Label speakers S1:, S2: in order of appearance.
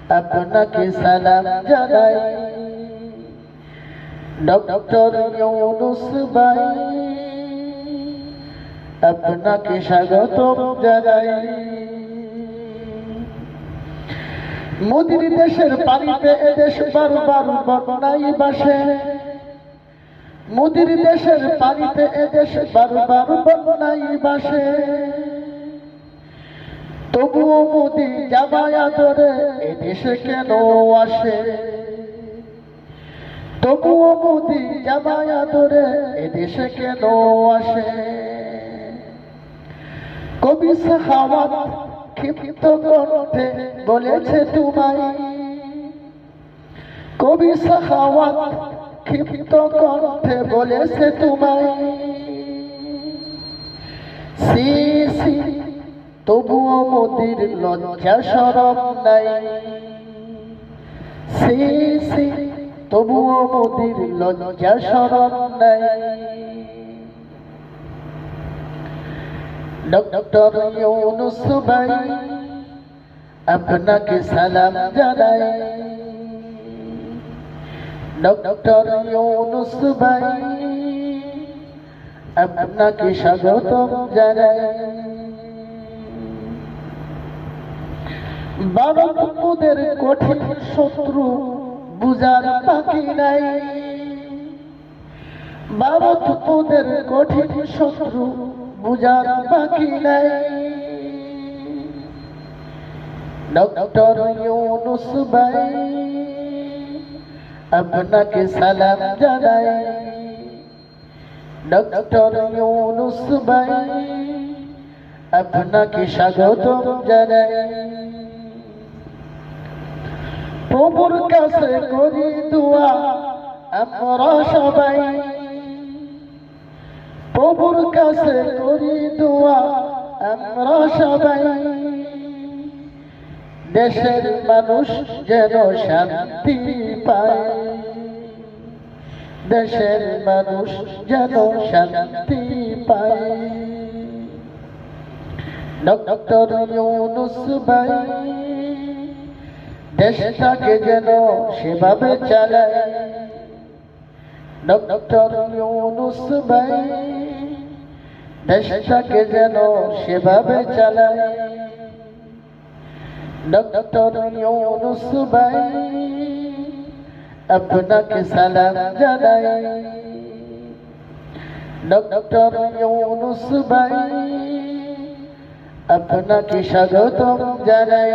S1: আপনাকে সালাম জানাই। ডক্টর ইউনূস ভাই আপনাকে স্বাগতম জানাই। মোদির দেশের পানিতে এদেশ বারবার বন্যায় ভাসে। মোদির দেশের পানিতে এদেশ বারবার বন্যায় ভাসে। তবুও মোদি জামায়া ধরে এদেশে কেন আসে? তবুও মোদি জামায়া ধরে এদেশে কেন আসে? কবি সাখাওয়াত ক্ষিপ্ত কণ্ঠে বলেছে তোমায়। কবি সাখাওয়াত ক্ষিপ্ত কণ্ঠে বলেছে তোমায়। সি সি তবুও মোদির লজ্জা শরম নাই। সি সি তবুও মোদির লজ্জা শরম নাই। ডক্টর ইউনূস ভাই আপনাকে সালাম জানাই। ডক্টর ইউনূস ভাই আপনাকে স্বাগতম জানাই। ভারত মোদের কঠিন শত্রু বুঝার বাকি নাই। ভারত মোদের কঠিন শত্রু বুঝার বাকি নাই। ডক্টর ইউনূস ভাই আপনাকে সালাম জানাই। ডক্টর ইউনূস ভাই আপনাকে স্বাগতম জানাই। প্রভুর কাছে করি দোয়া আমরা সবাই। প্রভুর কাছে করি দোয়া আমরা সবাই। দেশের মানুষ যেন শান্তি পায়। দেশের মানুষ যেন শান্তি পায়। ডক্টর ইউনূস ভাই দেশটাকে যেন সেভাবে চালায়। ডক্টর ইউনূস ভাই দেশটাকে যেন সেভাবে চালায়। ডক্টর ইউনূস ভাই আপনাকে সালাম জানাই। ডক্টর ইউনূস ভাই আপনাকে স্বাগতম জানাই।